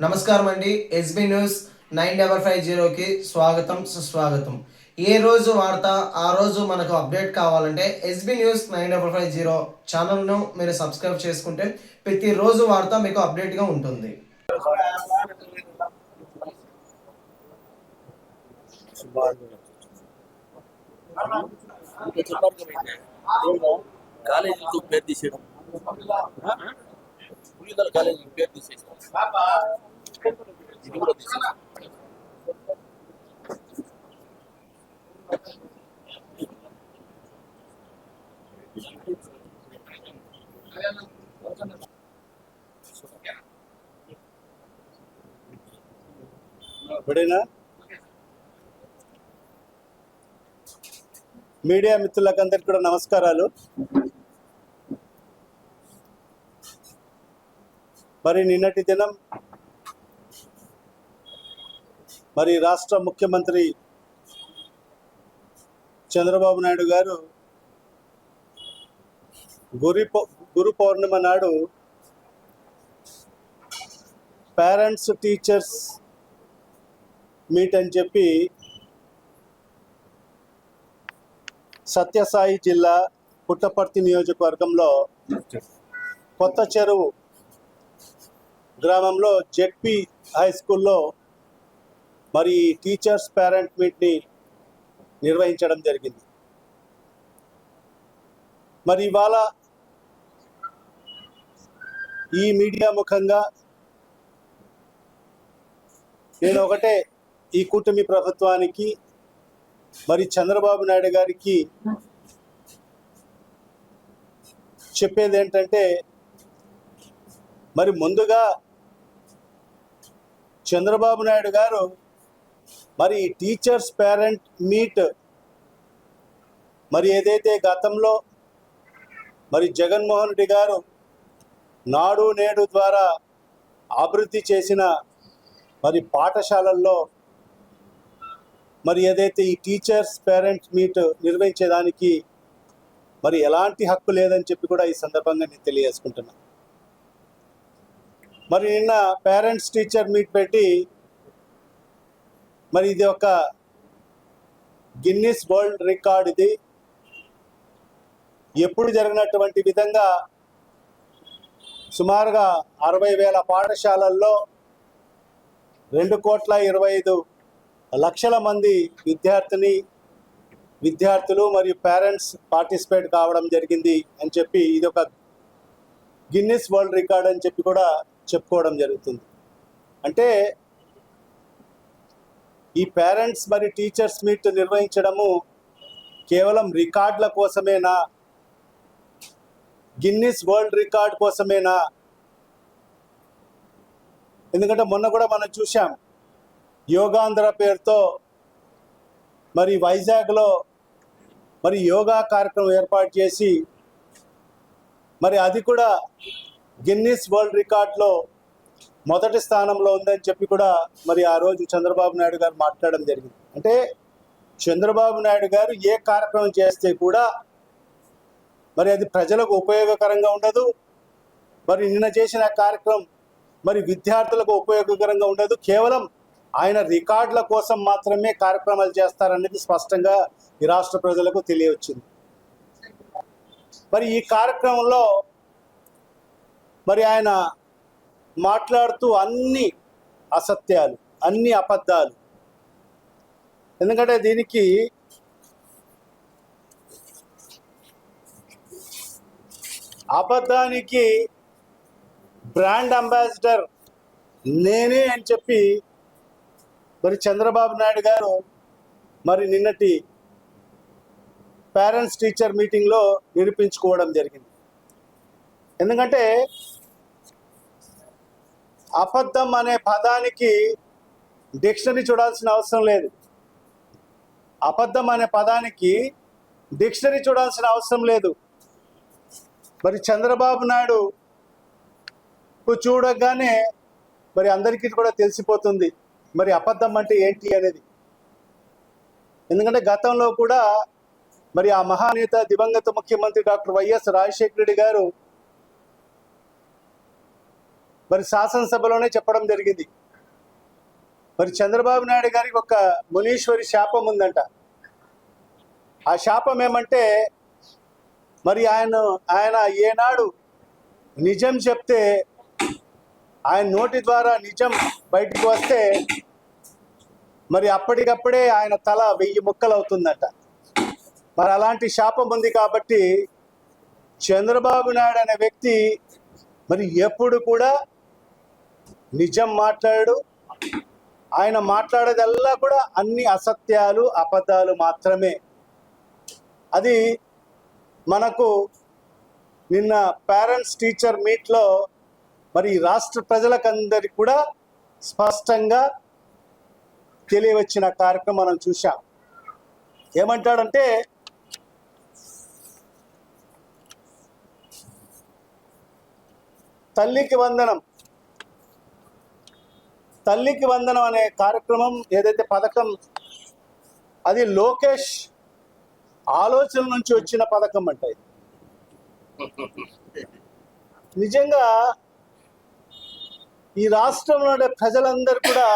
నమస్కారం అండి. SB news 9550కి స్వాగతం సుస్వాగతం. ఏ రోజు వార్త ఆ రోజు మనకు అప్డేట్ కావాలంటే ఎస్బీ న్యూస్ 9550 ఛానల్ను మీరు సబ్స్క్రైబ్ చేసుకుంటే ప్రతిరోజు వార్త మీకు అప్డేట్గా ఉంటుంది. కాలేజీతో పేరు తీసేయడం పులిదల కాలేజీ పేరు తీసేసాం. ఇది కూడా తీసేసాం. ఇప్పుడైనా మీడియా మిత్రులకందరికీ కూడా నమస్కారాలు. మరి నిన్నటి దినం మరి రాష్ట్ర ముఖ్యమంత్రి చంద్రబాబు నాయుడు గారు గురు పౌర్ణిమ నాడు పేరెంట్స్ టీచర్స్ మీట్ అని చెప్పి సత్యసాయి జిల్లా పుట్టపర్తి నియోజకవర్గంలో కొత్త చెరువు గ్రామంలో జెడ్పీ హై స్కూల్లో మరి టీచర్స్ పేరెంట్ మీట్ని నిర్వహించడం జరిగింది. మరి ఇవాళ ఈ మీడియా ముఖంగా నేను ఒకటే ఈ కూటమి ప్రభుత్వానికి మరి చంద్రబాబు నాయుడు గారికి చెప్పేది ఏంటంటే, మరి ముందుగా చంద్రబాబు నాయుడు గారు మరి టీచర్స్ పేరెంట్ మీట్ మరి ఏదైతే గతంలో మరి జగన్మోహన్ రెడ్డి గారు నాడు నేడు ద్వారా అభివృద్ధి చేసిన మరి పాఠశాలల్లో మరి ఏదైతే ఈ టీచర్స్ పేరెంట్ మీట్ నిర్వహించేదానికి మరి ఎలాంటి హక్కు లేదని చెప్పి కూడా ఈ సందర్భంగా నేను తెలియజేసుకుంటున్నా. మరి నిన్న పేరెంట్స్ టీచర్ మీట్ పెట్టి మరి ఇది ఒక గిన్నిస్ వరల్డ్ రికార్డ్. ఇది ఎప్పుడు జరిగినటువంటి విధంగా సుమారుగా 60,000 పాఠశాలల్లో 2,25,00,000 మంది విద్యార్థులు మరియు పేరెంట్స్ పార్టిసిపేట్ కావడం జరిగింది అని చెప్పి ఇది ఒక గిన్నిస్ వరల్డ్ రికార్డ్ అని చెప్పి కూడా చెప్పుకోవడం జరుగుతుంది. అంటే ఈ పేరెంట్స్ మరి టీచర్స్ మీట్ నిర్వహించడము కేవలం రికార్డుల కోసమేనా, గిన్నిస్ వరల్డ్ రికార్డ్ కోసమేనా? ఎందుకంటే మొన్న కూడా మనం చూసాం, యోగాంధ్ర పేరుతో మరి వైజాగ్లో మరి యోగా కార్యక్రమం ఏర్పాటు చేసి మరి అది కూడా గిన్నిస్ వరల్డ్ రికార్డ్లో మొదటి స్థానంలో ఉందని చెప్పి కూడా మరి ఆ రోజు చంద్రబాబు నాయుడు గారు మాట్లాడడం జరిగింది. అంటే చంద్రబాబు నాయుడు గారు ఏ కార్యక్రమం చేస్తే కూడా మరి అది ప్రజలకు ఉపయోగకరంగా ఉండదు. మరి నిన్న చేసిన కార్యక్రమం మరి విద్యార్థులకు ఉపయోగకరంగా ఉండదు. కేవలం ఆయన రికార్డుల కోసం మాత్రమే కార్యక్రమాలు చేస్తారనేది స్పష్టంగా ఈ రాష్ట్ర ప్రజలకు తెలియవచ్చింది. మరి ఈ కార్యక్రమంలో మరి ఆయన మాట్లాడుతూ అన్ని అసత్యాలు, అన్ని అబద్ధాలు. ఎందుకంటే దీనికి అబద్ధానికి బ్రాండ్ అంబాసిడర్ నేనే అని చెప్పి మరి చంద్రబాబు నాయుడు గారు మరి నిన్నటి పేరెంట్స్ టీచర్ మీటింగ్లో నిరూపించుకోవడం జరిగింది. ఎందుకంటే అబద్ధం అనే పదానికి డిక్షనరీ చూడాల్సిన అవసరం లేదు. అబద్ధం అనే పదానికి డిక్షనరీ చూడాల్సిన అవసరం లేదు. మరి చంద్రబాబు నాయుడు చూడగానే మరి అందరికీ కూడా తెలిసిపోతుంది మరి అబద్ధం అంటే ఏంటి అనేది. ఎందుకంటే గతంలో కూడా మరి ఆ మహానేత దివంగత ముఖ్యమంత్రి డాక్టర్ వైఎస్ రాజశేఖర రెడ్డి గారు మరి శాసనసభలోనే చెప్పడం జరిగింది. మరి చంద్రబాబు నాయుడు గారికి ఒక మునీశ్వరి శాపం ఉందంట. ఆ శాపం ఏమంటే మరి ఆయన ఏనాడు నిజం చెప్తే, ఆయన నోటి ద్వారా నిజం బయటికి వస్తే మరి అప్పటికప్పుడే ఆయన తల 1000 ముక్కలు అవుతుందట. మరి అలాంటి శాపం ఉంది కాబట్టి చంద్రబాబు నాయుడు అనే వ్యక్తి మరి ఎప్పుడు కూడా నిజం మాట్లాడు. ఆయన మాట్లాడేదల్లా కూడా అన్ని అసత్యాలు, అబద్ధాలు మాత్రమే. అది మనకు నిన్న పేరెంట్స్ టీచర్ మీట్లో మరి రాష్ట్ర ప్రజలకందరికి కూడా స్పష్టంగా తెలియవచ్చిన కార్యక్రమం మనం చూసాం. ఏమంటాడంటే, తల్లికి వందనం అనే కార్యక్రమం ఏదైతే పథకం, అది లోకేష్ ఆలోచన నుంచి వచ్చిన పథకం అంట. నిజంగా ఈ రాష్ట్రంలో ప్రజలందరూ కూడా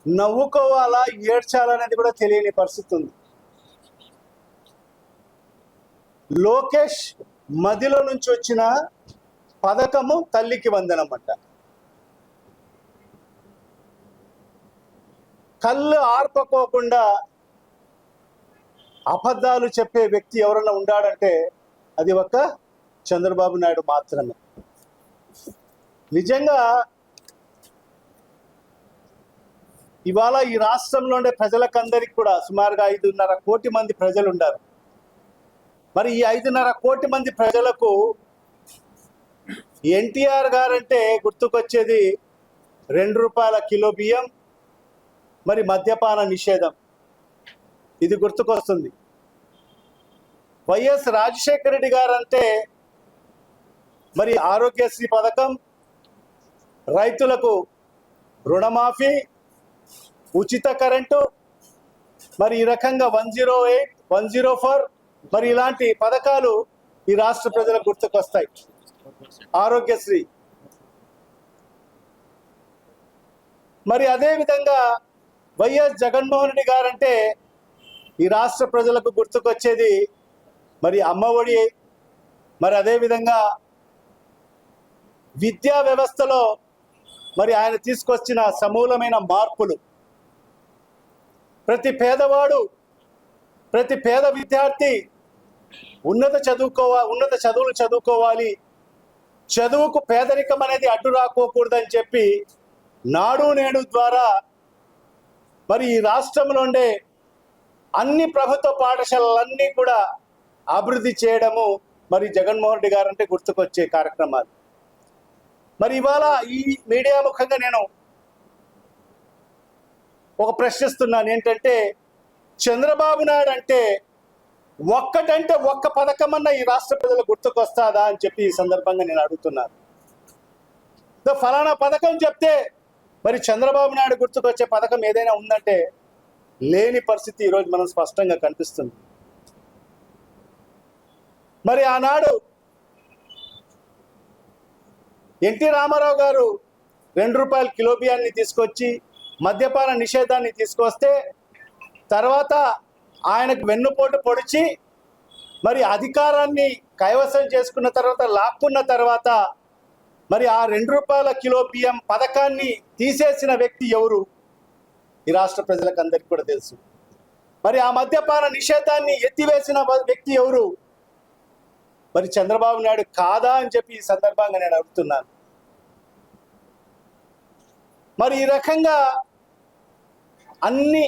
నవ్వుకోవాలా, ఏడ్చాలనేది కూడా తెలియని పరిస్థితి ఉంది. లోకేష్ మదిలో నుంచి వచ్చిన పథకము తల్లికి వందనం అంట. కళ్ళు ఆర్పకోకుండా అబద్ధాలు చెప్పే వ్యక్తి ఎవరైనా ఉండాడంటే అది ఒక చంద్రబాబు నాయుడు మాత్రమే. నిజంగా ఇవాళ ఈ రాష్ట్రంలో ఉండే ప్రజలకందరికి కూడా సుమారుగా 5.5 కోటి మంది ప్రజలు ఉన్నారు. మరి ఈ 5.5 కోటి మంది ప్రజలకు ఎన్టీఆర్ గారంటే గుర్తుకొచ్చేది 2 రూపాయల కిలో బియ్యం, మరి మద్యపాన నిషేధం, ఇది గుర్తుకొస్తుంది. వైఎస్ రాజశేఖర రెడ్డి గారంటే మరి ఆరోగ్యశ్రీ పథకం, రైతులకు రుణమాఫీ, ఉచిత కరెంటు, మరి ఈ రకంగా 108, 104 మరి ఇలాంటి పథకాలు ఈ రాష్ట్ర ప్రజలకు గుర్తుకొస్తాయి. ఆరోగ్యశ్రీ, మరి అదేవిధంగా వైఎస్ జగన్మోహన్ రెడ్డి గారంటే ఈ రాష్ట్ర ప్రజలకు గుర్తుకొచ్చేది మరి అమ్మఒడి, మరి అదేవిధంగా విద్యా వ్యవస్థలో మరి ఆయన తీసుకొచ్చిన సమూలమైన మార్పులు. ప్రతి పేదవాడు, ప్రతి పేద విద్యార్థి ఉన్నత చదువులు చదువుకోవాలి, చదువుకు పేదరికం అనేది అడ్డు రాకోకూడదని చెప్పి నాడు నేడు ద్వారా మరి ఈ రాష్ట్రంలో ఉండే అన్ని ప్రభుత్వ పాఠశాలలన్నీ కూడా అభివృద్ధి చేయడము మరి జగన్మోహన్ రెడ్డి గారు అంటే గుర్తుకొచ్చే కార్యక్రమాలు. మరి ఇవాళ ఈ మీడియా ముఖంగా నేను ఒక ప్రశ్నిస్తున్నాను, ఏంటంటే చంద్రబాబు నాయుడు అంటే ఒక్క పథకమన్నా ఈ రాష్ట్ర ప్రజలు గుర్తుకొస్తాదా అని చెప్పి ఈ సందర్భంగా నేను అడుగుతున్నాను. ఫలానా పథకం చెప్తే మరి చంద్రబాబు నాయుడు గుర్తుకొచ్చే పథకం ఏదైనా ఉందంటే లేని పరిస్థితి ఈరోజు మనం స్పష్టంగా కనిపిస్తుంది. మరి ఆనాడు ఎన్టీ రామారావు గారు 2 రూపాయల కిలో బియ్యాన్ని తీసుకొచ్చి మద్యపాన నిషేధాన్ని తీసుకొస్తే తర్వాత ఆయనకు వెన్నుపోటు పొడిచి మరి అధికారాన్ని కైవసం చేసుకున్న తర్వాత, లాక్కున్న తర్వాత మరి ఆ 2 రూపాయల కిలో బియ్యం పథకాన్ని తీసేసిన వ్యక్తి ఎవరు? ఈ రాష్ట్ర ప్రజలకు అందరికీ కూడా తెలుసు. మరి ఆ మద్యపాన నిషేధాన్ని ఎత్తివేసిన వ్యక్తి ఎవరు? మరి చంద్రబాబు నాయుడు కాదా అని చెప్పి ఈ సందర్భంగా నేను అడుగుతున్నాను. మరి ఈ రకంగా అన్ని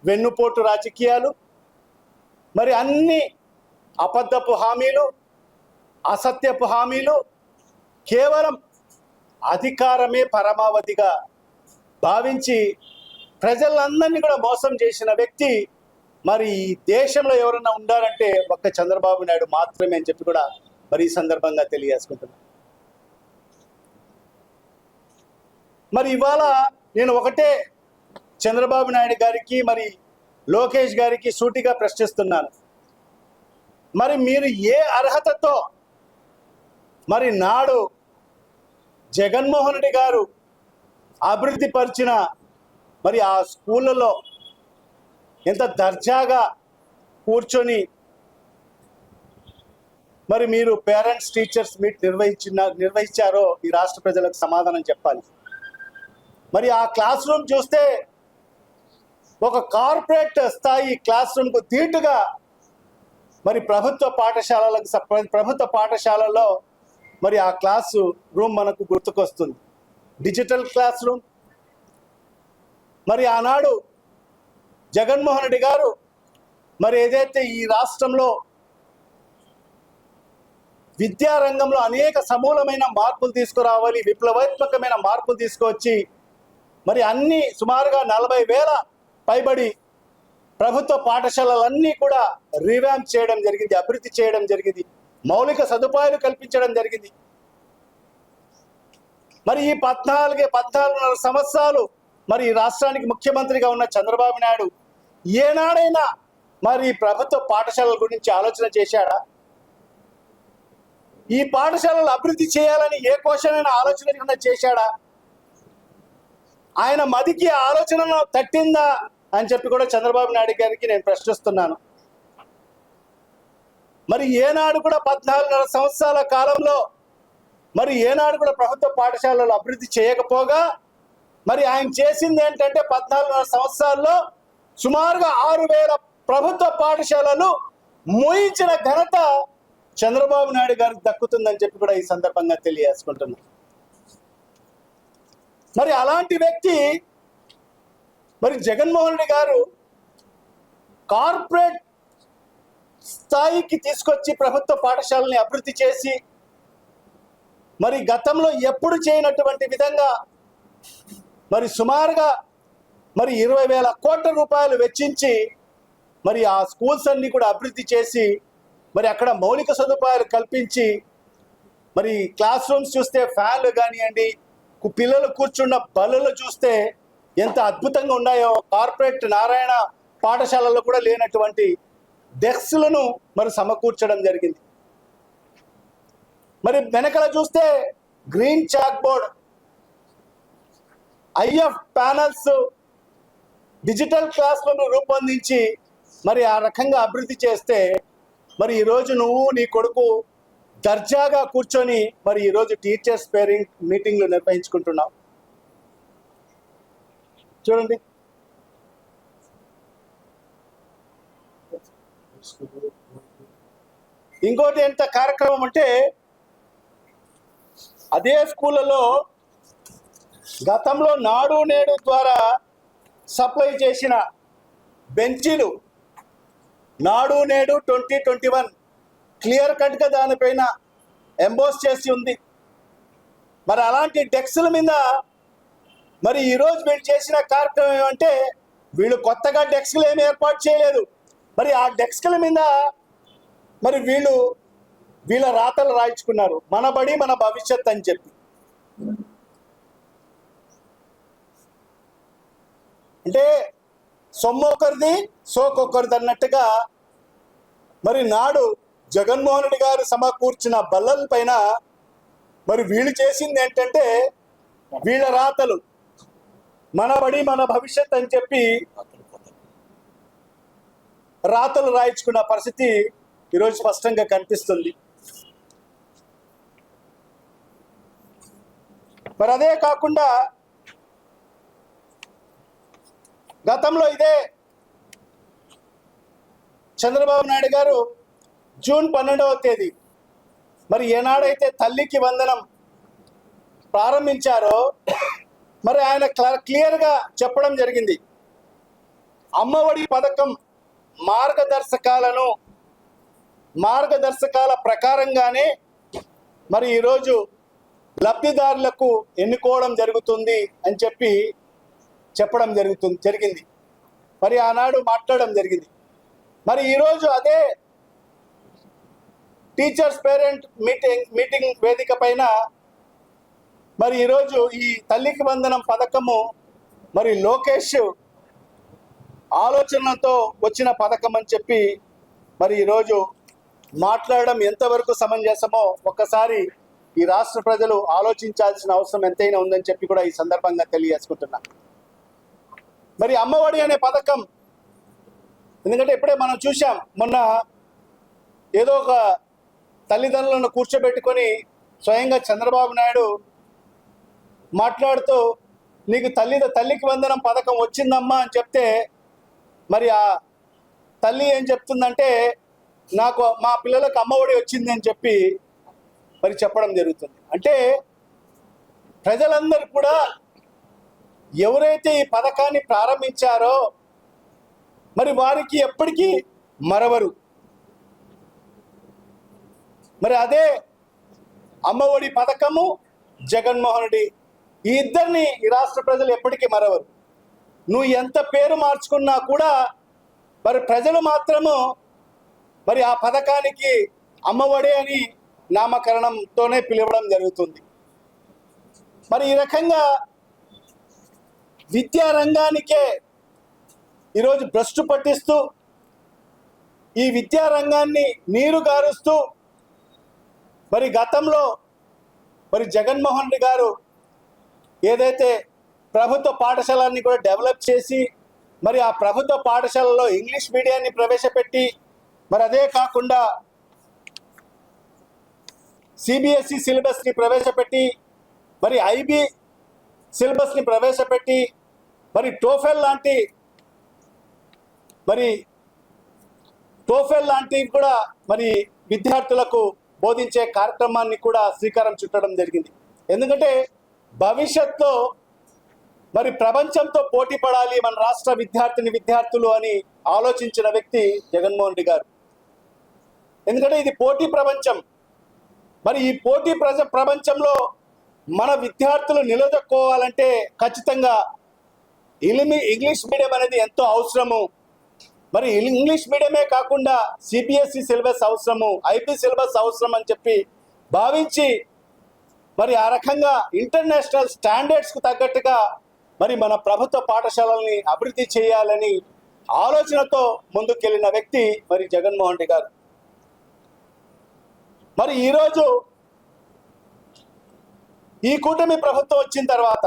వెన్నుపోటు రాజకీయాలు, మరి అన్ని అబద్ధపు హామీలు, అసత్యపు హామీలు, కేవలం అధికారమే పరమావధిగా భావించి ప్రజలందరినీ కూడా మోసం చేసిన వ్యక్తి మరి ఈ దేశంలో ఎవరైనా ఉండాలంటే ఒక్క చంద్రబాబు నాయుడు మాత్రమే అని చెప్పి కూడా మరి ఈ సందర్భంగా తెలియజేసుకుంటున్నాను. మరి ఇవాళ నేను ఒకటే చంద్రబాబు నాయుడు గారికి మరి లోకేష్ గారికి సూటిగా ప్రశ్నిస్తున్నాను. మరి మీరు ఏ అర్హతతో మరి నాడు జగన్మోహన్ రెడ్డి గారు అభివృద్ధి పరిచిన మరి ఆ స్కూళ్ళలో ఎంత దర్జాగా కూర్చొని మరి మీరు పేరెంట్స్ టీచర్స్ మీట్ నిర్వహించారో ఈ రాష్ట్ర ప్రజలకు సమాధానం చెప్పాలి. మరి ఆ క్లాస్ రూమ్ చూస్తే ఒక కార్పొరేట్ స్థాయి క్లాస్ రూమ్కు ధీటుగా మరి ప్రభుత్వ పాఠశాలలో మరి ఆ క్లాసు రూమ్ మనకు గుర్తుకొస్తుంది. Digital class room. మరి ఆనాడు జగన్మోహన్ రెడ్డి గారు మరి ఏదైతే ఈ రాష్ట్రంలో విద్యారంగంలో అనేక సమూలమైన మార్పులు తీసుకురావాలి, విప్లవాత్మకమైన మార్పులు తీసుకువచ్చి మరి అన్ని సుమారుగా 40,000 పైబడి ప్రభుత్వ పాఠశాలలన్నీ కూడా రీవ్యాంప్ చేయడం జరిగింది, అభివృద్ధి చేయడం జరిగింది, మౌలిక సదుపాయాలు కల్పించడం జరిగింది. మరి ఈ 14 సంవత్సరాలు మరి ఈ రాష్ట్రానికి ముఖ్యమంత్రిగా ఉన్న చంద్రబాబు నాయుడు ఏనాడైనా మరి ప్రభుత్వ పాఠశాలల గురించి ఆలోచన చేశాడా? ఈ పాఠశాలలు అభివృద్ధి చేయాలని ఏ కోశానైనా ఆలోచన చేశాడా? ఆయన మదికి ఆలోచన తట్టిందా అని చెప్పి కూడా చంద్రబాబు నాయుడు గారికి నేను ప్రశ్నిస్తున్నాను. మరి ఏనాడు కూడా 14 సంవత్సరాల కాలంలో మరి ఏనాడు కూడా ప్రభుత్వ పాఠశాలలు అభివృద్ధి చేయకపోగా మరి ఆయన చేసింది ఏంటంటే 14 సంవత్సరాల్లో సుమారుగా 6,000 ప్రభుత్వ పాఠశాలలు మూయించిన ఘనత చంద్రబాబు నాయుడు గారికి దక్కుతుందని చెప్పి కూడా ఈ సందర్భంగా తెలియజేసుకుంటున్నాను. మరి అలాంటి వ్యక్తి మరి జగన్మోహన్ రెడ్డి గారు కార్పొరేట్ స్థాయికి తీసుకొచ్చి ప్రభుత్వ పాఠశాలని అభివృద్ధి చేసి మరి గతంలో ఎప్పుడు చేయనటువంటి విధంగా మరి సుమారుగా మరి 20,000 కోట్ల రూపాయలు వెచ్చించి మరి ఆ స్కూల్స్ అన్ని కూడా అభివృద్ధి చేసి మరి అక్కడ మౌలిక సదుపాయాలు కల్పించి మరి క్లాస్ రూమ్స్ చూస్తే ఫ్యాన్లు కానివ్వండి, పిల్లలు కూర్చున్న బల్లలు చూస్తే ఎంత అద్భుతంగా ఉన్నాయో, కార్పొరేట్ నారాయణ పాఠశాలలో కూడా లేనటువంటి డెస్క్లను మరి సమకూర్చడం జరిగింది. మరి వెనకల చూస్తే green chalk board, IF panels, digital క్లాస్లను రూపొందించి మరి ఆ రకంగా అభివృద్ధి చేస్తే మరి ఈరోజు నువ్వు నీ కొడుకు దర్జాగా కూర్చొని మరి ఈరోజు టీచర్స్ పేరెంట్ మీటింగ్లు నిర్వహించుకుంటున్నావు. చూడండి, ఇంకోటి ఎంత కార్యక్రమం అంటే అదే స్కూళ్ళలో గతంలో నాడు నేడు ద్వారా సప్లై చేసిన బెంచీలు నాడు నేడు 2021 క్లియర్ కట్గా దానిపైన ఎంబోస్ చేసి ఉంది. మరి అలాంటి డెస్క్ల మీద మరి ఈరోజు వీళ్ళు చేసిన కార్యక్రమం ఏమంటే వీళ్ళు కొత్తగా డెస్క్లు ఏమి ఏర్పాటు చేయలేదు. మరి ఆ డెస్క్ల మీద మరి వీళ్ళ రాతలు రాయించుకున్నారు, మన బడి మన భవిష్యత్ అని చెప్పి. అంటే సొమ్మొకరిది సోకొకరిది అన్నట్టుగా మరి నాడు జగన్మోహన్ రెడ్డి గారు సమకూర్చిన బల్లల పైన మరి వీళ్ళు చేసింది ఏంటంటే వీళ్ళ రాతలు మన బడి మన భవిష్యత్ అని చెప్పి రాతలు రాయించుకున్న పరిస్థితి ఈరోజు స్పష్టంగా కనిపిస్తుంది. మరి అదే కాకుండా గతంలో ఇదే చంద్రబాబు నాయుడు గారు జూన్ 12వ తేదీ మరి ఏనాడైతే తల్లికి వందనం ప్రారంభించారో మరి ఆయన క్లియర్గా చెప్పడం జరిగింది, అమ్మఒడి పథకం మార్గదర్శకాల ప్రకారంగానే మరి ఈరోజు లబ్ధిదారులకు ఎన్నుకోవడం జరుగుతుంది అని చెప్పడం జరిగింది. మరి ఆనాడు మాట్లాడడం జరిగింది. మరి ఈరోజు అదే టీచర్స్ పేరెంట్ మీటింగ్ వేదిక పైన మరి ఈరోజు ఈ తల్లికి వందనం పథకము మరి లోకేష్ ఆలోచనలతో వచ్చిన పథకం అని చెప్పి మరి ఈరోజు మాట్లాడడం ఎంతవరకు సమంజసమో ఒక్కసారి ఈ రాష్ట్ర ప్రజలు ఆలోచించాల్సిన అవసరం ఎంతైనా ఉందని చెప్పి కూడా ఈ సందర్భంగా తెలియజేసుకుంటున్నా. మరి అమ్మఒడి అనే పథకం, ఎందుకంటే ఇప్పుడే మనం చూసాం, మొన్న ఏదో ఒక తల్లిదండ్రులను కూర్చోబెట్టుకొని స్వయంగా చంద్రబాబు నాయుడు మాట్లాడుతూ నీకు తల్లికి వందనం పథకం వచ్చిందమ్మా అని చెప్తే, మరి ఆ తల్లి ఏం చెప్తుందంటే నాకు మా పిల్లలకు అమ్మఒడి వచ్చింది అని చెప్పి మరి చెప్పడం జరుగుతుంది. అంటే ప్రజలందరూ కూడా ఎవరైతే ఈ పథకాన్ని ప్రారంభించారో మరి వారికి ఎప్పటికీ మరవరు. మరి అదే అమ్మఒడి పథకము, జగన్మోహన్ రెడ్డి, ఈ ఇద్దరిని ఈ రాష్ట్ర ప్రజలు ఎప్పటికీ మరవరు. నువ్వు ఎంత పేరు మార్చుకున్నా కూడా మరి ప్రజలు మాత్రము మరి ఆ పథకానికి అమ్మఒడి అని నామకరణంతోనే పిలవడం జరుగుతుంది. మరి ఈ రకంగా విద్యారంగానికే ఈరోజు భ్రష్టు పట్టిస్తూ, ఈ విద్యారంగాన్ని నీరు గారుస్తూ, మరి గతంలో మరి జగన్మోహన్ రెడ్డి గారు ఏదైతే ప్రభుత్వ పాఠశాలన్నీ కూడా డెవలప్ చేసి మరి ఆ ప్రభుత్వ పాఠశాలలో ఇంగ్లీష్ మీడియాన్ని ప్రవేశపెట్టి, మరి అదే కాకుండా సిబిఎస్ఈ సిలబస్ని ప్రవేశపెట్టి, మరి ఐబీ సిలబస్ని ప్రవేశపెట్టి, మరి టోఫెల్ లాంటివి కూడా మరి విద్యార్థులకు బోధించే కార్యక్రమాన్ని కూడా శ్రీకారం చుట్టడం జరిగింది. ఎందుకంటే భవిష్యత్తులో మరి ప్రపంచంతో పోటీ పడాలి మన రాష్ట్ర విద్యార్థులు అని ఆలోచించిన వ్యక్తి జగన్మోహన్ రెడ్డి గారు. ఎందుకంటే ఇది పోటీ ప్రపంచం. మరి ఈ పోటీ ప్రపంచంలో మన విద్యార్థులు నిలదొక్కోవాలంటే ఖచ్చితంగా ఇంగ్లీష్ మీడియం అనేది ఎంతో అవసరము. మరి ఇంగ్లీష్ మీడియమే కాకుండా సిబిఎస్ఈ సిలబస్ అవసరము, ఐపీ సిలబస్ అవసరం అని చెప్పి భావించి మరి ఆ రకంగా ఇంటర్నేషనల్ స్టాండర్డ్స్కు తగ్గట్టుగా మరి మన ప్రభుత్వ పాఠశాలల్ని అభివృద్ధి చేయాలని ఆలోచనతో ముందుకెళ్ళిన వ్యక్తి మరి జగన్మోహన్ రెడ్డి గారు. మరి ఈరోజు ఈ కూటమి ప్రభుత్వం వచ్చిన తర్వాత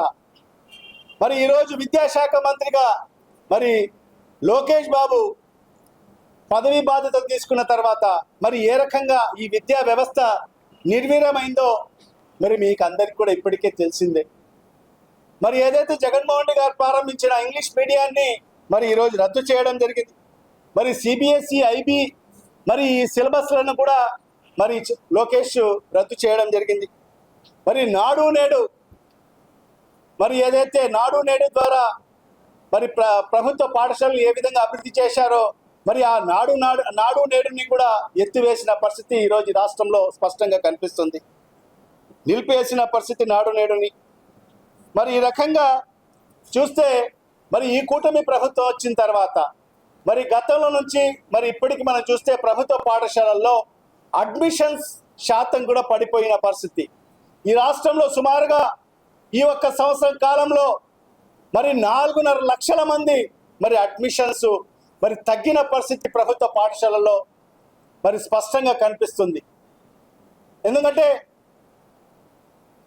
మరి ఈరోజు విద్యాశాఖ మంత్రిగా మరి లోకేష్ బాబు పదవి బాధ్యతలు తీసుకున్న తర్వాత మరి ఏ రకంగా ఈ విద్యా వ్యవస్థ నిర్వీర్యమైందో మరి మీకు అందరికి కూడా ఇప్పటికే తెలిసిందే. మరి ఏదైతే జగన్మోహన్ రెడ్డి గారు ప్రారంభించిన ఇంగ్లీష్ మీడియాన్ని మరి ఈరోజు రద్దు చేయడం జరిగింది. మరి సిబిఎస్ఈ ఐబీ మరి ఈ సిలబస్లను కూడా మరి లోకేష్ రద్దు చేయడం జరిగింది. మరి నాడు నేడు మరి ఏదైతే నాడు నేడు ద్వారా మరి ప్రభుత్వ పాఠశాలలు ఏ విధంగా అభివృద్ధి చేశారో మరి ఆ నాడు నేడుని కూడా ఎత్తివేసిన పరిస్థితి ఈరోజు రాష్ట్రంలో స్పష్టంగా కనిపిస్తుంది. నిలిపేసిన పరిస్థితి నాడు నేడుని. మరి ఈ రకంగా చూస్తే మరి ఈ కూటమి ప్రభుత్వం వచ్చిన తర్వాత మరి గతంలో నుంచి మరి ఇప్పటికి మనం చూస్తే ప్రభుత్వ పాఠశాలల్లో అడ్మిషన్స్ శాతం కూడా పడిపోయిన పరిస్థితి. ఈ రాష్ట్రంలో సుమారుగా ఈ ఒక్క సంవత్సరం కాలంలో మరి 4.5 లక్షల మంది మరి అడ్మిషన్స్ మరి తగ్గిన పరిస్థితి ప్రభుత్వ పాఠశాలల్లో మరి స్పష్టంగా కనిపిస్తుంది. ఎందుకంటే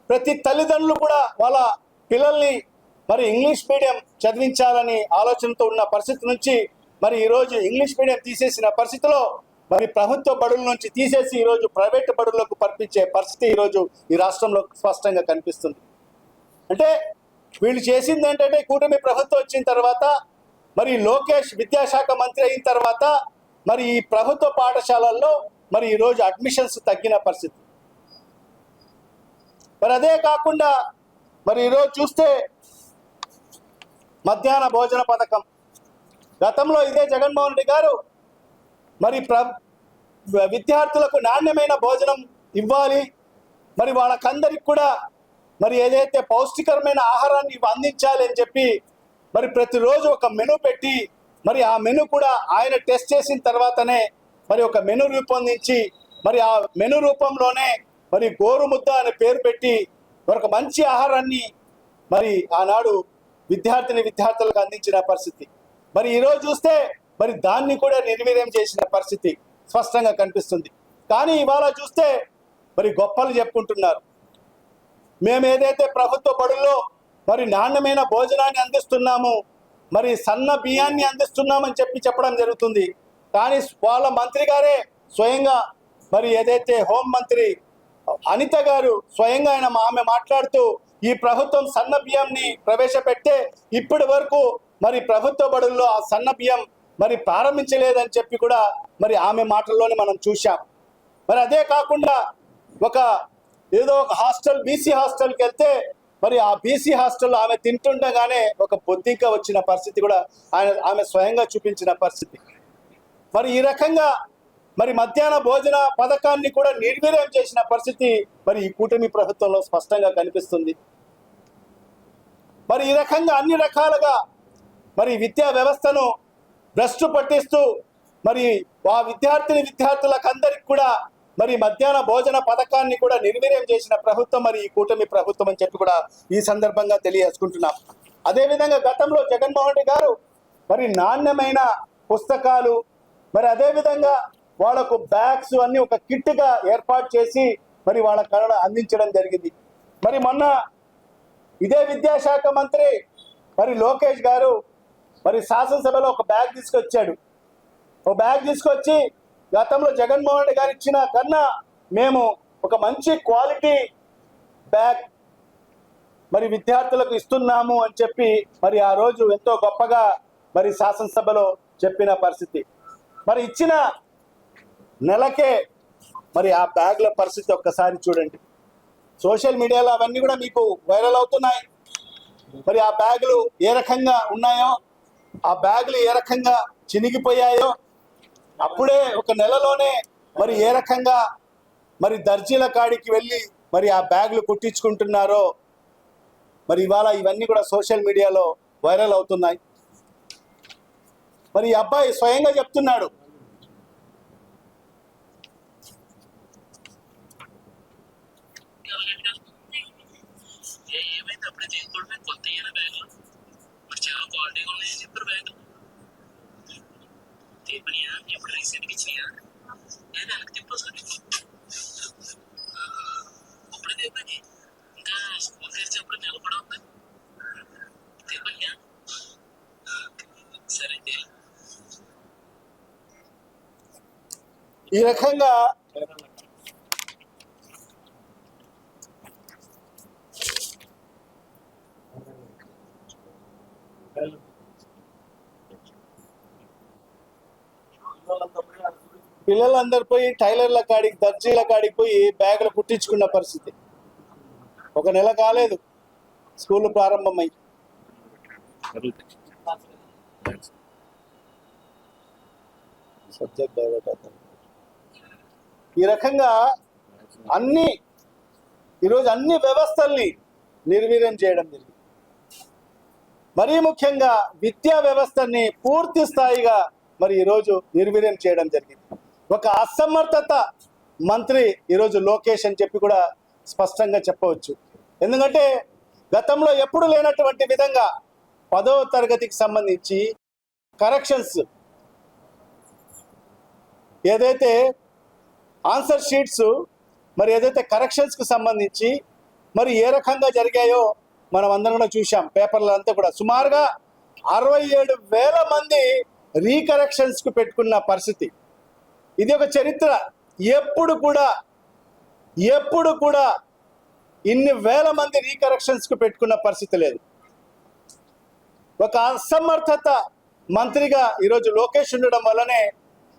ప్రతి తల్లిదండ్రులు కూడా వాళ్ళ పిల్లల్ని మరి ఇంగ్లీష్ మీడియం చదివించాలని ఆలోచనతో ఉన్న పరిస్థితి నుంచి మరి ఈరోజు ఇంగ్లీష్ మీడియం తీసేసిన పరిస్థితిలో మరి ప్రభుత్వ బడుల నుంచి తీసేసి ఈరోజు ప్రైవేట్ బడులకు పంపించే పరిస్థితి ఈరోజు ఈ రాష్ట్రంలో స్పష్టంగా కనిపిస్తుంది. అంటే వీళ్ళు చేసింది ఏంటంటే కూటమి ప్రభుత్వం వచ్చిన తర్వాత మరి లోకేష్ విద్యాశాఖ మంత్రి అయిన తర్వాత మరి ఈ ప్రభుత్వ పాఠశాలల్లో మరి ఈరోజు అడ్మిషన్స్ తగ్గిన పరిస్థితి. మరి అదే కాకుండా మరి ఈరోజు చూస్తే మధ్యాహ్న భోజన పథకం గతంలో ఇదే జగన్మోహన్ రెడ్డి గారు మరి విద్యార్థులకు నాణ్యమైన భోజనం ఇవ్వాలి, మరి వాళ్ళకందరికి కూడా మరి ఏదైతే పౌష్టికరమైన ఆహారాన్ని అందించాలి అని చెప్పి మరి ప్రతిరోజు ఒక మెనూ పెట్టి మరి ఆ మెనూ కూడా ఆయన టెస్ట్ చేసిన తర్వాతనే మరి ఒక మెనూ రూపొందించి మరి ఆ మెనూ రూపంలోనే మరి గోరుముద్ద అనే పేరు పెట్టి ఒక మంచి ఆహారాన్ని మరి ఆనాడు విద్యార్థులకు అందించిన పరిస్థితి. మరి ఈరోజు చూస్తే మరి దాన్ని కూడా నిర్వీర్యం చేసిన పరిస్థితి స్పష్టంగా కనిపిస్తుంది. కానీ ఇవాళ చూస్తే మరి గొప్పలు చెప్పుకుంటున్నారు. మేము ఏదైతే ప్రభుత్వ బడుల్లో మరి నాణ్యమైన భోజనాన్ని అందిస్తున్నాము, మరి సన్న బియ్యాన్ని అందిస్తున్నామని చెప్పడం జరుగుతుంది. కానీ వాళ్ళ మంత్రి గారే స్వయంగా మరి ఏదైతే హోం మంత్రి అనిత గారు స్వయంగా ఆమె మాట్లాడుతూ ఈ ప్రభుత్వం సన్న బియ్యంని ప్రవేశపెట్టే ఇప్పటి వరకు మరి ప్రభుత్వ బడుల్లో ఆ సన్న బియ్యం మరి ప్రారంభించలేదని చెప్పి కూడా మరి ఆమె మాటల్లోనే మనం చూశాం. మరి అదే కాకుండా ఏదో ఒక హాస్టల్, బీసీ హాస్టల్కి వెళ్తే మరి ఆ బీసీ హాస్టల్లో ఆమె తింటుండగానే ఒక బొద్దింక వచ్చిన పరిస్థితి కూడా ఆమె స్వయంగా చూపించిన పరిస్థితి. మరి ఈ రకంగా మరి మధ్యాహ్న భోజన పథకాన్ని కూడా నిర్వీర్యం చేసిన పరిస్థితి మరి ఈ కూటమి ప్రభుత్వంలో స్పష్టంగా కనిపిస్తుంది. మరి ఈ రకంగా అన్ని రకాలుగా మరి విద్యా వ్యవస్థను భ్రష్టు పట్టిస్తూ మరి ఆ విద్యార్థులకు అందరికి కూడా మరి మధ్యాహ్న భోజన పథకాన్ని కూడా నిర్వీర్యం చేసిన ప్రభుత్వం మరి ఈ కూటమి ప్రభుత్వం అని చెప్పి కూడా ఈ సందర్భంగా తెలియజేసుకుంటున్నాం. అదేవిధంగా గతంలో జగన్మోహన్ రెడ్డి గారు మరి నాణ్యమైన పుస్తకాలు, మరి అదేవిధంగా వాళ్ళకు బ్యాగ్స్ అన్ని ఒక కిట్గా ఏర్పాటు చేసి మరి వాళ్ళ కళ అందించడం జరిగింది. మరి మొన్న ఇదే విద్యాశాఖ మంత్రి మరి లోకేష్ గారు మరి శాసనసభలో ఒక బ్యాగ్ తీసుకొచ్చాడు. ఒక బ్యాగ్ తీసుకొచ్చి గతంలో జగన్మోహన్ రెడ్డి గారు ఇచ్చిన కన్నా మేము ఒక మంచి క్వాలిటీ బ్యాగ్ మరి విద్యార్థులకు ఇస్తున్నాము అని చెప్పి మరి ఆ రోజు ఎంతో గొప్పగా మరి శాసనసభలో చెప్పిన పరిస్థితి. మరి ఇచ్చిన నెలకే మరి ఆ బ్యాగ్ల పరిస్థితి ఒక్కసారి చూడండి. సోషల్ మీడియాలో అవన్నీ కూడా మీకు వైరల్ అవుతున్నాయి. మరి ఆ బ్యాగులు ఏ రకంగా ఉన్నాయో, ఆ బ్యాగులు ఏ రకంగా చినిగిపోయాయో, అప్పుడే ఒక నెలలోనే మరి ఏ రకంగా మరి దర్జీల కాడికి వెళ్ళి మరి ఆ బ్యాగులు కుట్టించుకుంటున్నారో మరి ఇవాళ ఇవన్నీ కూడా సోషల్ మీడియాలో వైరల్ అవుతున్నాయి. మరి ఈ అబ్బాయి స్వయంగా చెప్తున్నాడు, ఏమైతే అప్పుడే చేసుకోవడమే కొత్త ఈయన బ్యాగులు మరి చాలా క్వాలిటీగా ఉన్నాయని చెప్పారు. బ్యాగులు తీపనియా ఎప్పుడు రీసెంట్గా ఇచ్చినాయా లేదా వెనక్కి తిప్పొస్తుంది అప్పుడే తీపని ఇంకా స్కూల్ తెరిచేప్పుడు నిలబడి ఉంది తీపనియా సరే ఈ రకంగా పిల్లలందరూ పోయి టైలర్ల కాడికి, దర్జీల కాడికి పోయి బ్యాగులు కుట్టించుకున్న పరిస్థితి. ఒక నెల కాలేదు స్కూల్ ప్రారంభమై. ఈ రకంగా ఈరోజు అన్ని వ్యవస్థల్ని నిర్వీర్యం చేయడం జరిగింది. మరీ ముఖ్యంగా విద్యా వ్యవస్థని పూర్తి స్థాయిగా మరి ఈరోజు నిర్వీర్యం చేయడం జరిగింది. ఒక అసమర్థత మంత్రి ఈరోజు లోకేష్ అని చెప్పి కూడా స్పష్టంగా చెప్పవచ్చు. ఎందుకంటే గతంలో ఎప్పుడు లేనటువంటి విధంగా 10వ తరగతికి సంబంధించి కరెక్షన్స్ ఏదైతే ఆన్సర్ షీట్స్ మరి ఏదైతే కరెక్షన్స్కి సంబంధించి మరి ఏ రకంగా జరిగాయో మనం అందరం కూడా చూసాం. పేపర్లు అంతా కూడా సుమారుగా 67,000 మంది రీకరెక్షన్స్కు పెట్టుకున్న పరిస్థితి. ఇది ఒక చరిత్ర. ఎప్పుడు కూడా ఇన్ని వేల మంది రీకరెక్షన్స్కు పెట్టుకున్న పరిస్థితి లేదు. ఒక అసమర్థత మంత్రిగా ఈరోజు లోకేష్ ఉండడం వల్లనే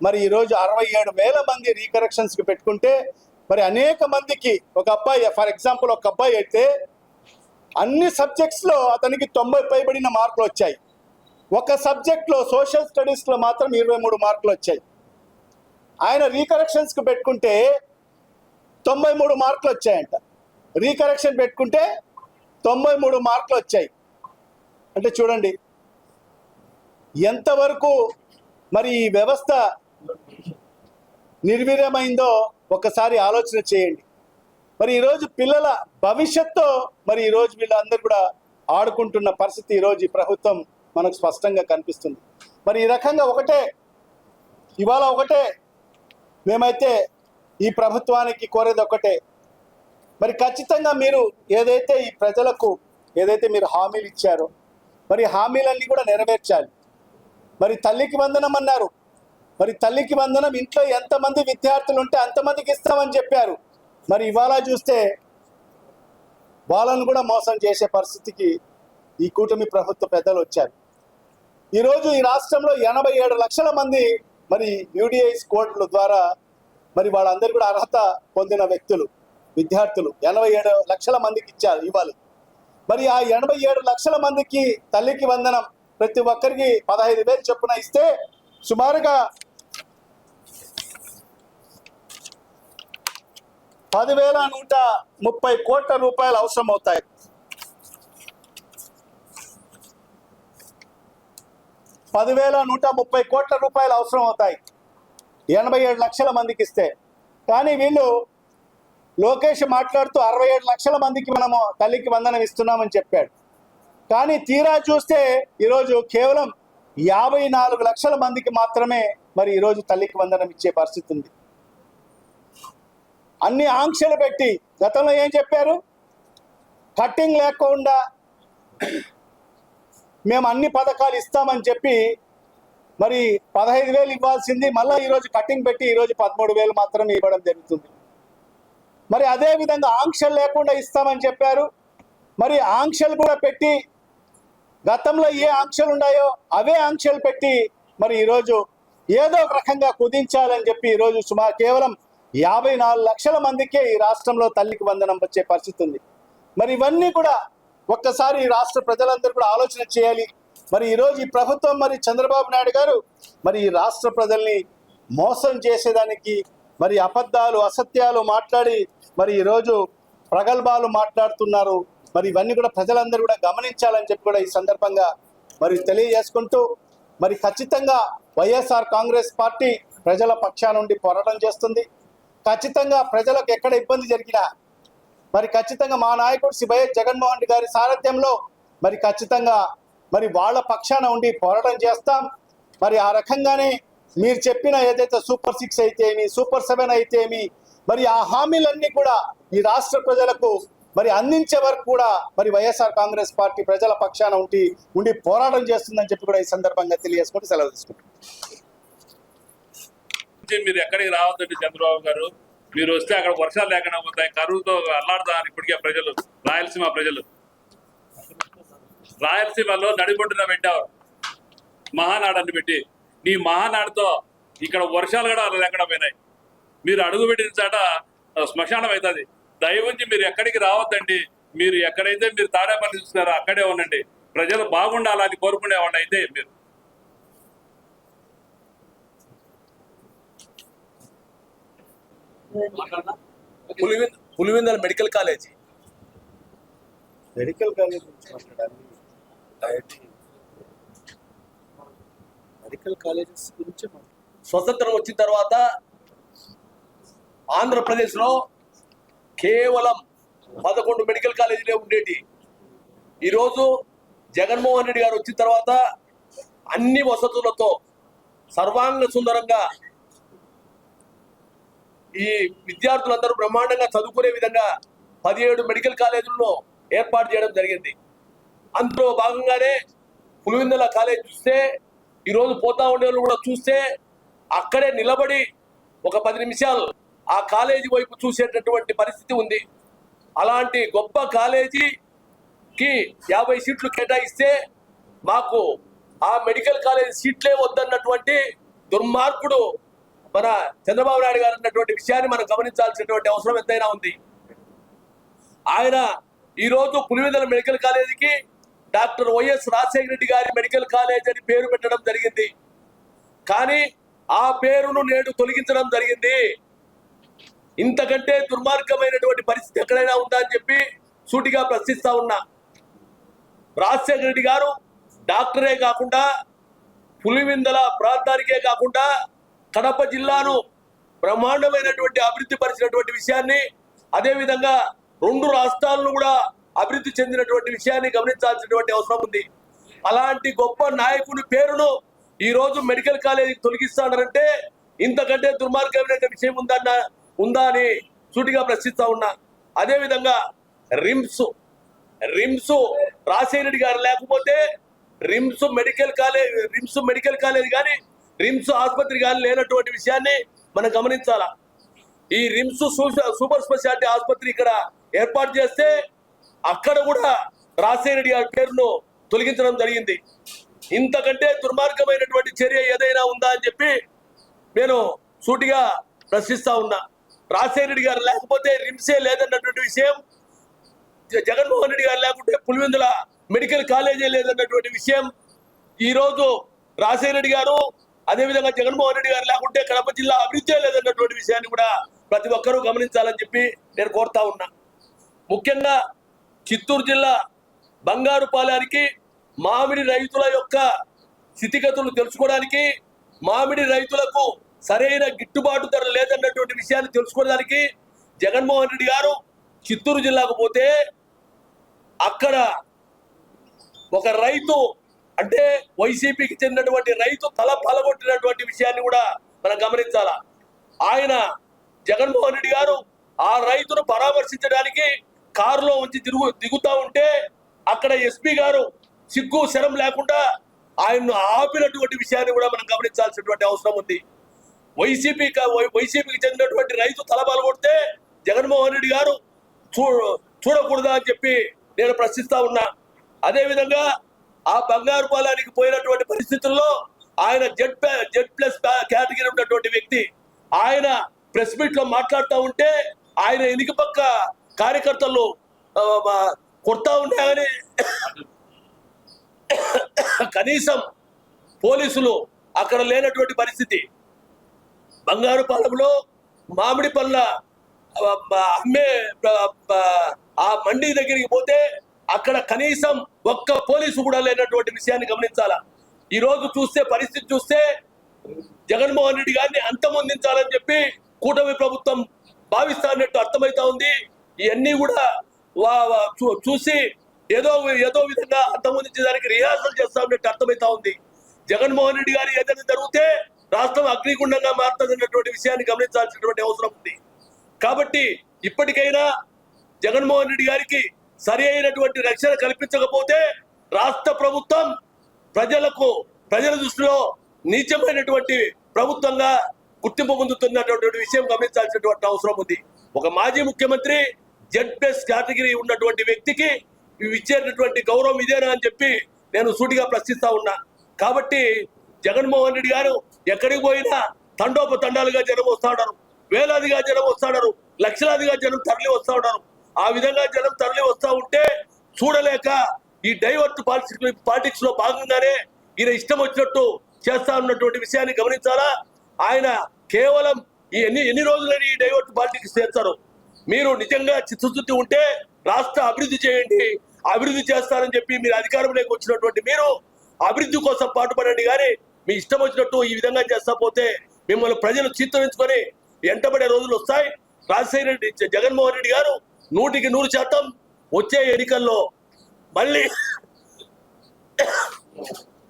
మరి ఈరోజు 67,000 మంది రీకరెక్షన్స్కి పెట్టుకుంటే మరి అనేక మందికి ఒక అబ్బాయి, ఫర్ ఎగ్జాంపుల్ ఒక అబ్బాయి అయితే అన్ని సబ్జెక్ట్స్లో అతనికి 90 పైబడిన మార్కులు వచ్చాయి. ఒక సబ్జెక్ట్లో సోషల్ స్టడీస్లో మాత్రం 23 మార్కులు వచ్చాయి. ఆయన రీకరెక్షన్స్కి పెట్టుకుంటే 93 మార్కులు వచ్చాయంట. రీకరెక్షన్ పెట్టుకుంటే 93 మార్కులు వచ్చాయి. అంటే చూడండి ఎంతవరకు మరి ఈ వ్యవస్థ నిర్వీర్యమైందో ఒకసారి ఆలోచన చేయండి. మరి ఈరోజు పిల్లల భవిష్యత్తు మరి ఈరోజు వీళ్ళందరూ కూడా ఆడుకుంటున్న పరిస్థితి ఈరోజు ఈ ప్రభుత్వం మనకు స్పష్టంగా కనిపిస్తుంది. మరి ఈ రకంగా ఇవాళ ఒకటే మేమైతే ఈ ప్రభుత్వానికి కోరేది ఒకటే, మరి ఖచ్చితంగా మీరు ఏదైతే ఈ ప్రజలకు ఏదైతే మీరు హామీలు ఇచ్చారో మరి హామీలన్నీ కూడా నెరవేర్చాలి. మరి తల్లికి వందనం అన్నారు. మరి తల్లికి వందనం ఇంట్లో ఎంతమంది విద్యార్థులు ఉంటే అంతమందికి ఇస్తామని చెప్పారు. మరి ఇవాళ చూస్తే వాళ్ళను కూడా మోసం చేసే పరిస్థితికి ఈ కూటమి ప్రభుత్వ పెద్దలు వచ్చారు. ఈరోజు ఈ రాష్ట్రంలో 87 లక్షల మంది మరి యూడిఐ కోడ్ల ద్వారా మరి వాళ్ళందరూ కూడా అర్హత పొందిన వ్యక్తులు విద్యార్థులు 87 లక్షల మందికి ఇచ్చారు ఇవ్వాలి. మరి ఆ 87 లక్షల మందికి తల్లికి వందనం ప్రతి ఒక్కరికి 15,000 చొప్పున ఇస్తే సుమారుగా 10,130 కోట్ల రూపాయలు అవసరం అవుతాయి. 10,130 కోట్ల రూపాయలు అవసరం అవుతాయి 87 లక్షల మందికి ఇస్తే. కానీ వీళ్ళు లోకేష్ మాట్లాడుతూ 67 లక్షల మందికి మనము తల్లికి వందనం ఇస్తున్నామని చెప్పాడు. కానీ తీరా చూస్తే ఈరోజు కేవలం 54 లక్షల మందికి మాత్రమే మరి ఈరోజు తల్లికి వందనం ఇచ్చే పరిస్థితి ఉంది. అన్ని ఆంక్షలు పెట్టి గతంలో ఏం చెప్పారు, కట్టింగ్ లేకుండా మేము అన్ని పథకాలు ఇస్తామని చెప్పి మరి 15,000 ఇవ్వాల్సింది మళ్ళీ ఈరోజు కట్టింగ్ పెట్టి ఈరోజు 13,000 మాత్రమే ఇవ్వడం జరుగుతుంది. మరి అదే విధంగా ఆంక్షలు లేకుండా ఇస్తామని చెప్పారు. మరి ఆంక్షలు కూడా పెట్టి గతంలో ఏ ఆంక్షలు ఉన్నాయో అవే ఆంక్షలు పెట్టి మరి ఈరోజు ఏదో ఒక రకంగా కుదించాలని చెప్పి ఈరోజు సుమారు కేవలం 54 లక్షల మందికే ఈ రాష్ట్రంలో తల్లికి వందనం వచ్చే పరిస్థితి ఉంది. మరి ఇవన్నీ కూడా ఒక్కసారి ఈ రాష్ట్ర ప్రజలందరూ కూడా ఆలోచన చేయాలి. మరి ఈరోజు ఈ ప్రభుత్వం మరి చంద్రబాబు నాయుడు గారు మరి ఈ రాష్ట్ర ప్రజల్ని మోసం చేసేదానికి మరి అబద్ధాలు అసత్యాలు మాట్లాడి మరి ఈరోజు ప్రగల్భాలు మాట్లాడుతున్నారు. మరి ఇవన్నీ కూడా ప్రజలందరూ కూడా గమనించాలని చెప్పి కూడా ఈ సందర్భంగా మరి తెలియజేసుకుంటూ మరి ఖచ్చితంగా వైఎస్ఆర్ కాంగ్రెస్ పార్టీ ప్రజల పక్షాన నుండి పోరాటం చేస్తుంది. ఖచ్చితంగా ప్రజలకు ఎక్కడ ఇబ్బంది జరిగినా మరి ఖచ్చితంగా మా నాయకుడు శ్రీ వైఎస్ జగన్మోహన్ రెడ్డి గారి సారథ్యంలో మరి ఖచ్చితంగా మరి వాళ్ళ పక్షాన ఉండి పోరాటం చేస్తాం. మరి ఆ రకంగానే మీరు చెప్పిన ఏదైతే సూపర్ 6 అయితే ఏమి, సూపర్ 7 అయితే ఏమి, మరి ఆ హామీలన్నీ కూడా ఈ రాష్ట్ర ప్రజలకు మరి అందించే వరకు కూడా మరి వైఎస్ఆర్ కాంగ్రెస్ పార్టీ ప్రజల పక్షాన ఉండి పోరాటం చేస్తుందని చెప్పి కూడా ఈ సందర్భంగా తెలియజేసుకుంటూ సెలవు తీసుకుంటాం. మీరు ఎక్కడికి రావద్దండి చంద్రబాబు గారు. మీరు వస్తే అక్కడ వర్షాలు లేకుండా పోతాయి, కరువుతో అల్లాడుతారు ఇప్పటికే ప్రజలు. రాయలసీమ ప్రజలు రాయలసీమలో నడిబొడ్డున పెట్టావు మహానాడాన్ని పెట్టి. నీ మహానాడుతో ఇక్కడ వర్షాలు కూడా లేకుండా పోయినాయి. మీరు అడుగు పెట్టిన చాట శ్మశానం అవుతుంది. దయవుంచి మీరు ఎక్కడికి రావద్దండి. మీరు ఎక్కడైతే మీరు తాడేపల్లి చూస్తున్నారో అక్కడే ఉండండి. ప్రజలు బాగుండాలని కోరుకునే వాళ్ళు అయితే మీరు పులివెందుల మెడికల్ కాలేజీ గురించి స్వతంత్రం వచ్చిన తర్వాత ఆంధ్రప్రదేశ్లో కేవలం 11 మెడికల్ కాలేజీలే ఉండేటి. ఈరోజు జగన్మోహన్ రెడ్డి గారు వచ్చిన తర్వాత అన్ని వసతులతో సర్వాంగ సుందరంగా ఈ విద్యార్థులందరూ బ్రహ్మాండంగా చదువుకునే విధంగా 17 మెడికల్ కాలేజీలను ఏర్పాటు చేయడం జరిగింది. అందులో భాగంగానే పులివెందుల కాలేజ్ చూస్తే ఈరోజు పోతా ఉండే వాళ్ళు కూడా చూస్తే అక్కడే నిలబడి ఒక 10 నిమిషాలు ఆ కాలేజీ వైపు చూసేటటువంటి పరిస్థితి ఉంది. అలాంటి గొప్ప కాలేజీకి 50 సీట్లు కేటాయిస్తే మాకు ఆ మెడికల్ కాలేజీ సీట్లే వద్దన్నటువంటి దుర్మార్గుడు మన చంద్రబాబు నాయుడు గారు అన్నటువంటి విషయాన్ని మనం గమనించాల్సినటువంటి అవసరం ఎంతైనా ఉంది. ఆయన ఈరోజు పులివెందుల మెడికల్ కాలేజీకి డాక్టర్ వైఎస్ రాజశేఖర రెడ్డి గారి మెడికల్ కాలేజ్ అని పేరు పెట్టడం జరిగింది. కానీ ఆ పేరును నేడు తొలగించడం జరిగింది. ఇంతకంటే దుర్మార్గమైనటువంటి పరిస్థితి ఎక్కడైనా ఉందా అని చెప్పి సూటిగా ప్రశ్నిస్తా ఉన్నా. రాజశేఖర రెడ్డి గారు డాక్టరే కాకుండా పులివెందుల ప్రాంతానికే కాకుండా కడప జిల్లాను బ్రహ్మాండమైనటువంటి అభివృద్ధి పరిచినటువంటి విషయాన్ని, అదేవిధంగా 2 రాష్ట్రాలను కూడా అభివృద్ధి చెందినటువంటి విషయాన్ని గమనించాల్సినటువంటి అవసరం ఉంది. అలాంటి గొప్ప నాయకుని పేరును ఈ రోజు మెడికల్ కాలేజీకి తొలగిస్తానంటే ఇంతకంటే దుర్మార్గమైన విషయం ఉందా అని సూటిగా ప్రశ్నిస్తా ఉన్నా. అదేవిధంగా రిమ్స్ రాజశేఖర రెడ్డి గారు లేకపోతే రిమ్స్ మెడికల్ కాలేజ్ కానీ రిమ్స్ ఆసుపత్రి కానీ లేనటువంటి విషయాన్ని మనం గమనించాలా. ఈ రిమ్స్ సూపర్ స్పెషాలిటీ ఆసుపత్రి ఇక్కడ ఏర్పాటు చేస్తే అక్కడ కూడా రాజశేఖర రెడ్డి గారి పేరును తొలగించడం జరిగింది. ఇంతకంటే దుర్మార్గమైనటువంటి చర్య ఏదైనా ఉందా అని చెప్పి నేను సూటిగా ప్రశ్నిస్తా ఉన్నా. రాజశేఖర రెడ్డి గారు లేకపోతే రిమ్సే లేదన్నటువంటి విషయం, జగన్మోహన్ రెడ్డి గారు లేకుంటే పులివెందుల మెడికల్ కాలేజీ లేదన్నటువంటి విషయం, ఈ రోజు రాజశేఖర రెడ్డి గారు అదేవిధంగా జగన్మోహన్ రెడ్డి గారు లేకుంటే కడప జిల్లా అభివృద్ధి లేదన్నటువంటి విషయాన్ని కూడా ప్రతి ఒక్కరూ గమనించాలని చెప్పి నేను కోరుతా ఉన్నా. ముఖ్యంగా చిత్తూరు జిల్లా బంగారుపాలెంకి మామిడి రైతుల యొక్క స్థితిగతులు తెలుసుకోవడానికి, మామిడి రైతులకు సరైన గిట్టుబాటు ధర లేదన్నటువంటి విషయాన్ని తెలుసుకోవడానికి జగన్మోహన్ రెడ్డి గారు చిత్తూరు జిల్లాకు పోతే అక్కడ ఒక రైతు అంటే వైసీపీకి చెందినటువంటి రైతు తల పలగొట్టినటువంటి విషయాన్ని కూడా మనం గమనించాలా. ఆయన జగన్మోహన్ రెడ్డి గారు ఆ రైతును పరామర్శించడానికి కారులో ఉంచి దిగుతా ఉంటే అక్కడ ఎస్పీ గారు సిగ్గు శరం లేకుండా ఆయన్ను ఆపినటువంటి విషయాన్ని కూడా మనం గమనించాల్సినటువంటి అవసరం ఉంది. వైసీపీకి చెందినటువంటి రైతు తల పలగొడితే జగన్మోహన్ రెడ్డి గారు చూడకూడదా అని చెప్పి నేను ప్రశ్నిస్తా ఉన్నా. అదేవిధంగా ఆ బంగారుపాలెంకి పోయినటువంటి పరిస్థితుల్లో ఆయన జెడ్+ కేటగిరీ ఉన్నటువంటి వ్యక్తి, ఆయన ప్రెస్ మీట్ లో మాట్లాడుతూ ఉంటే ఆయన ఎనికి పక్క కార్యకర్తలు కొడతా ఉన్నాయని కనీసం పోలీసులు అక్కడ లేనటువంటి పరిస్థితి. బంగారుపాలెంలో మామిడి పళ్ళ అమ్మే ఆ మండి దగ్గరికి పోతే అక్కడ కనీసం ఒక్క పోలీసు కూడా లేనటువంటి విషయాన్ని గమనించాలా. ఈ రోజు చూస్తే పరిస్థితి చూస్తే జగన్మోహన్ రెడ్డి గారిని అంతమొందించాలని చెప్పి కూటమి ప్రభుత్వం భావిస్తానట్టు అర్థమైతా ఉంది. ఇవన్నీ కూడా చూసి ఏదో విధంగా అంతమొందించడానికి రిహార్సల్ చేస్తా ఉన్నట్టు అర్థమైతా ఉంది. జగన్మోహన్ రెడ్డి గారు ఏదైనా జరిగితే రాష్ట్రం అగ్నిగుండంగా మారుతుందన్నటువంటి విషయాన్ని గమనించాల్సినటువంటి అవసరం ఉంది. కాబట్టి ఇప్పటికైనా జగన్మోహన్ రెడ్డి గారికి సరి అయినటువంటి రక్షణ కల్పించకపోతే రాష్ట్ర ప్రభుత్వం ప్రజల దృష్టిలో నీచమైనటువంటి ప్రభుత్వంగా గుర్తింపు పొందుతున్నటువంటి విషయం గమనించాల్సినటువంటి అవసరం ఉంది. ఒక మాజీ ముఖ్యమంత్రి జెడ్+ కేటగిరీ ఉన్నటువంటి వ్యక్తికి ఇచ్చేటటువంటి గౌరవం ఇదేనా అని చెప్పి నేను సూటిగా ప్రశ్నిస్తా ఉన్నా. కాబట్టి జగన్మోహన్ రెడ్డి గారు ఎక్కడికి పోయినా తండోపతండాలుగా జనం వస్తా ఉన్నారు, వేలాదిగా జనం వస్తా ఉన్నారు, లక్షలాదిగా జనం తరలి వస్తా ఉన్నారు. ఆ విధంగా జనం తరలి వస్తా ఉంటే చూడలేక ఈ డైవర్ట్ పాలిటిక్స్ లో భాగంగానే ఈయన ఇష్టం వచ్చినట్టు చేస్తా ఉన్నటువంటి విషయాన్ని గమనించాలా. ఆయన కేవలం ఎన్ని రోజులని ఈ డైవర్ట్ పాలిటిక్స్ చేస్తారు. మీరు నిజంగా చిత్తశుద్ధి ఉంటే రాష్ట్ర అభివృద్ధి చేయండి, అభివృద్ధి చేస్తారని చెప్పి మీరు అధికారంలోకి వచ్చినటువంటి మీరు అభివృద్ధి కోసం పాటుపడండి. కానీ మీ ఇష్టం వచ్చినట్టు ఈ విధంగా చేస్తా పోతే మిమ్మల్ని ప్రజలు చిత్తరించుకొని వెంటబడే రోజులు వస్తాయి. రాజశేఖర రెడ్డి జగన్మోహన్ రెడ్డి గారు 100% వచ్చే ఎన్నికల్లో మళ్ళీ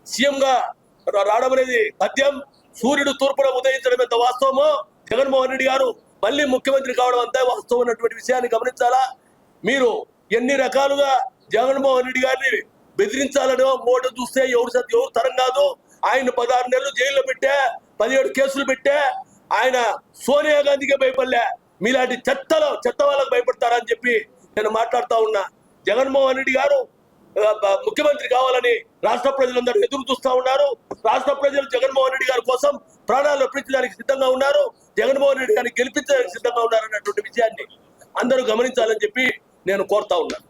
సీఎంగా రావడం అనేది సత్యం. సూర్యుడు తూర్పున ఉదయించడం ఎంత వాస్తవమో జగన్మోహన్ రెడ్డి గారు మళ్ళీ ముఖ్యమంత్రి కావడం అంతా వాస్తవం అన్నటువంటి విషయాన్ని గమనించాలా. మీరు ఎన్ని రకాలుగా జగన్మోహన్ రెడ్డి గారిని బెదిరించాలనో మోడీ చూస్తే ఎవరు తరం కాదు. ఆయన 16 నెలలు జైల్లో పెట్టా, 17 కేసులు పెట్టా. ఆయన సోనియా గాంధీకే భయపడలే, మీలాంటి చెత్త వాళ్ళకు భయపడతారా అని చెప్పి నేను మాట్లాడుతా ఉన్నా. జగన్మోహన్ రెడ్డి గారు ముఖ్యమంత్రి కావాలని రాష్ట్ర ప్రజలందరూ ఎదురు చూస్తా ఉన్నారు. రాష్ట్ర ప్రజలు జగన్మోహన్ రెడ్డి గారి కోసం ప్రాణాలు అర్పించడానికి సిద్ధంగా ఉన్నారు, జగన్మోహన్ రెడ్డి గారిని గెలిపించడానికి సిద్ధంగా ఉన్నారు అన్నటువంటి విషయాన్ని అందరూ గమనించాలని చెప్పి నేను కోరుతా ఉన్నాను.